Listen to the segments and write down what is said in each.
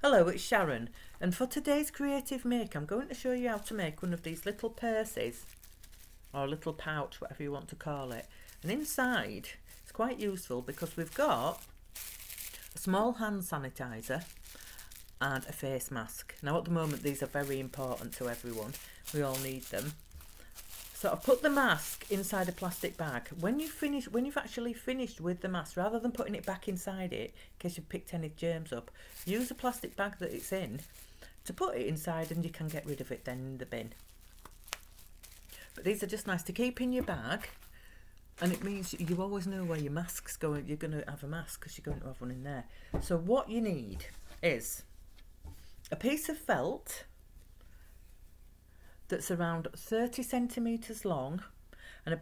Hello, it's Sharon, and for today's creative make I'm going to show you how to make one of these little purses, or a little pouch, whatever you want to call it. And inside it's quite useful because we've got a small hand sanitizer and a face mask. Now at the moment these are very important to everyone, we all need them. So I've put the mask inside a plastic bag. When you've actually finished with the mask, rather than putting it back inside it, in case you've picked any germs up, use the plastic bag that it's in to put it inside and you can get rid of it then in the bin. But these are just nice to keep in your bag, and it means you always know where your mask's going. You're going to have a mask because you're going to have one in there. So what you need is a piece of felt that's around 30 centimetres long and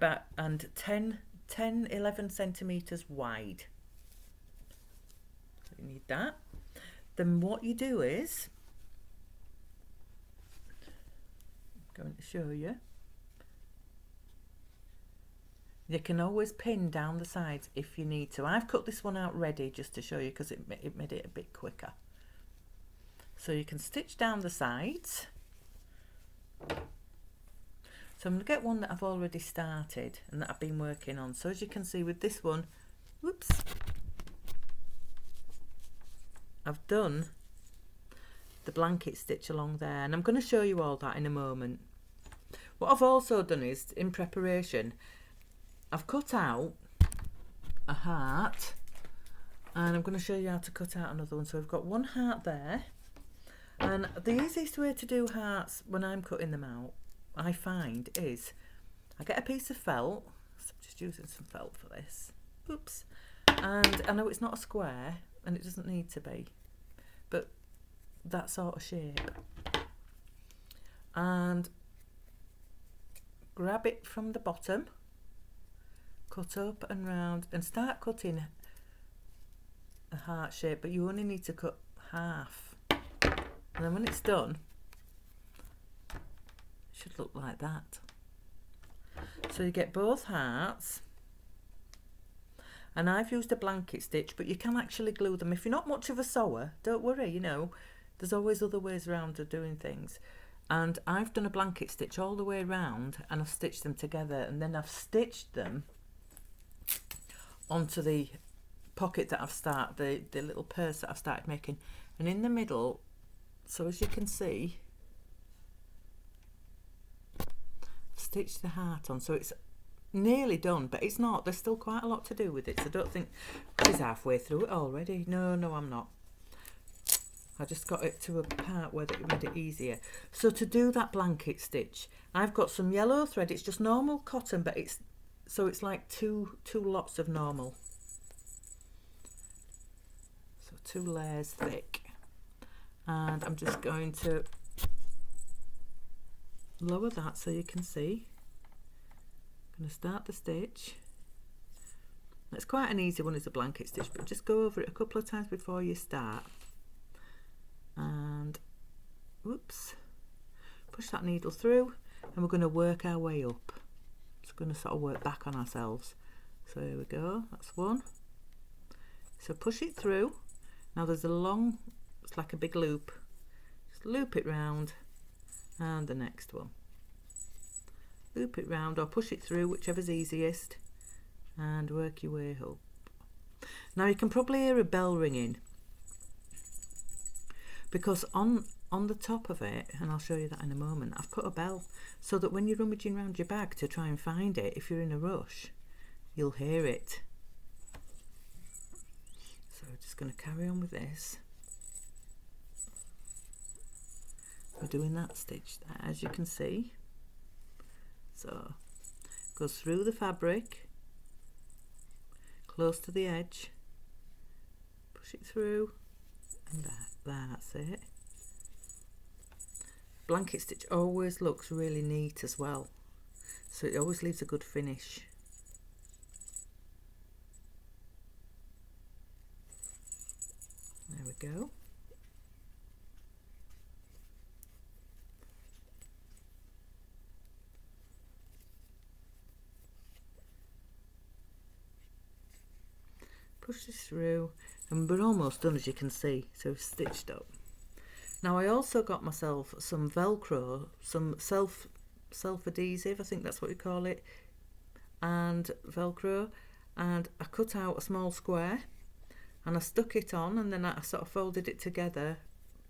11 centimetres wide. So you need that. Then what you do is, I'm going to show you. You can always pin down the sides if you need to. I've cut this one out ready just to show you because it made it a bit quicker. So you can stitch down the sides. So I'm going to get one that I've already started and that I've been working on. So as you can see with this one, whoops, I've done the blanket stitch along there, and I'm going to show you all that in a moment. What I've also done is, in preparation, I've cut out a heart, and I'm going to show you how to cut out another one. So I've got one heart there, and the easiest way to do hearts when I'm cutting them out, I find, is I get a piece of felt. So I'm just using some felt for this. Oops. And I know it's not a square and it doesn't need to be, but that sort of shape. And grab it from the bottom, cut up and round, and start cutting a heart shape, but you only need to cut half. And then when it's done, should look like that. So you get both hearts, and I've used a blanket stitch, but you can actually glue them. If you're not much of a sewer, don't worry, you know, there's always other ways around of doing things. And I've done a blanket stitch all the way around, and I've stitched them together, and then I've stitched them onto the pocket that I've started, the little purse that I've started making. And in the middle, so as you can see, stitch the heart on, so it's nearly done, but it's not. There's still quite a lot to do with it, so don't think she's halfway through it already. No, I'm not. I just got it to a part where it made it easier. So to do that blanket stitch, I've got some yellow thread. It's just normal cotton, but it's like two lots of normal, so 2 layers thick. And I'm just going to lower that so you can see. I'm going to start the stitch. It's quite an easy one, it's a blanket stitch, but just go over it a couple of times before you start. And whoops, push that needle through, and we're going to work our way up. It's going to sort of work back on ourselves. So here we go, that's one. So push it through. Now there's a long, it's like a big loop. Just loop it round, and the next one. Loop it round or push it through, whichever's easiest, and work your way up. Now you can probably hear a bell ringing, because on the top of it, and I'll show you that in a moment, I've put a bell so that when you're rummaging around your bag to try and find it, if you're in a rush, you'll hear it. So we're just going to carry on with this. We're doing that stitch there, as you can see. So it goes through the fabric, close to the edge, push it through, and that's it. Blanket stitch always looks really neat as well, so it always leaves a good finish. There we go. push this through, and we're almost done, as you can see. So we've stitched up. Now I also got myself some Velcro, some self-adhesive, I think that's what you call it, and Velcro, and I cut out a small square and I stuck it on, and then I sort of folded it together,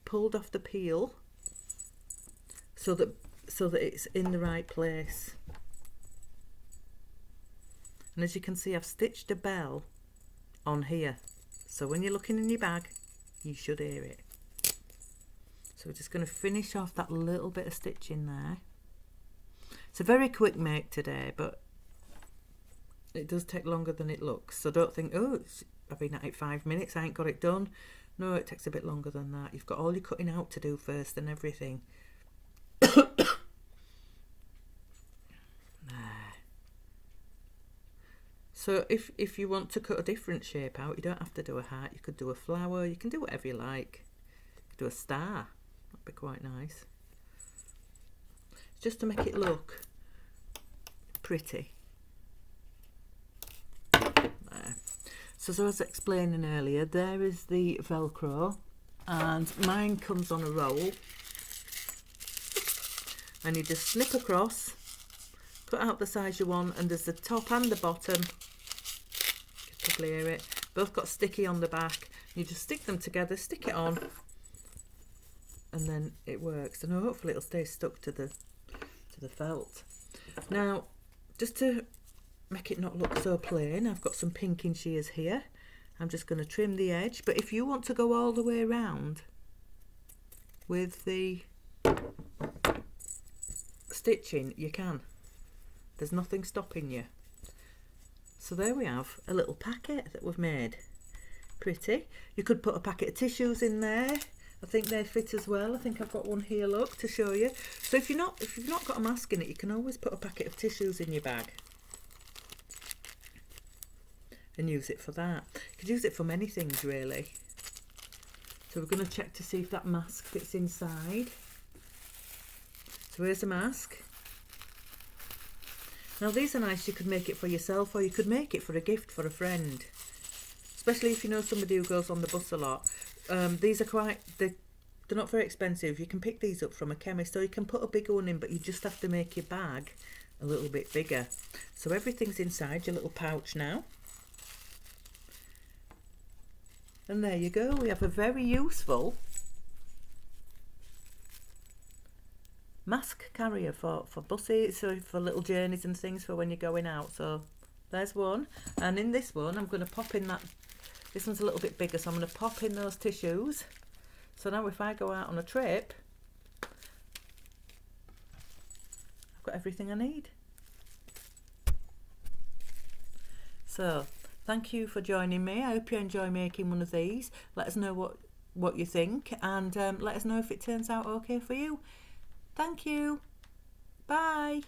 pulled off the peel so that it's in the right place. And as you can see, I've stitched a bell on here, so when you're looking in your bag you should hear it. So we're just going to finish off that little bit of stitching there. It's a very quick make today, but it does take longer than it looks, so don't think, oh, I've been at it 5 minutes, I ain't got it done. No, it takes a bit longer than that. You've got all your cutting out to do first and everything. So if you want to cut a different shape out, you don't have to do a heart. You could do a flower, you can do whatever you like. You could do a star, that'd be quite nice. Just to make it look pretty. There. So as I was explaining earlier, there is the Velcro, and mine comes on a roll, and you just snip across, cut out the size you want, and there's the top and the bottom. You can probably hear it. Both got sticky on the back. You just stick them together, stick it on, and then it works. And hopefully it'll stay stuck to the felt. Now, just to make it not look so plain, I've got some pinking shears here. I'm just going to trim the edge, but if you want to go all the way around with the stitching, you can. There's nothing stopping you. So there we have a little packet that we've made. Pretty. You could put a packet of tissues in there. I think they fit as well. I think I've got one here, look, to show you. So if you've not got a mask in it, you can always put a packet of tissues in your bag and use it for that. You could use it for many things, really. So we're going to check to see if that mask fits inside. So here's a mask. Now these are nice. You could make it for yourself, or you could make it for a gift for a friend, especially if you know somebody who goes on the bus a lot. These are they're not very expensive. You can pick these up from a chemist, or you can put a bigger one in, but you just have to make your bag a little bit bigger. So everything's inside your little pouch now. And there you go. We have a very useful mask carrier for buses, or for little journeys and things, for when you're going out. So there's one, and in this one I'm going to pop in that, this one's a little bit bigger, so I'm going to pop in those tissues. So now if I go out on a trip, I've got everything I need. So thank you for joining me. I hope you enjoy making one of these. Let us know what you think, and let us know if it turns out okay for you. Thank you. Bye.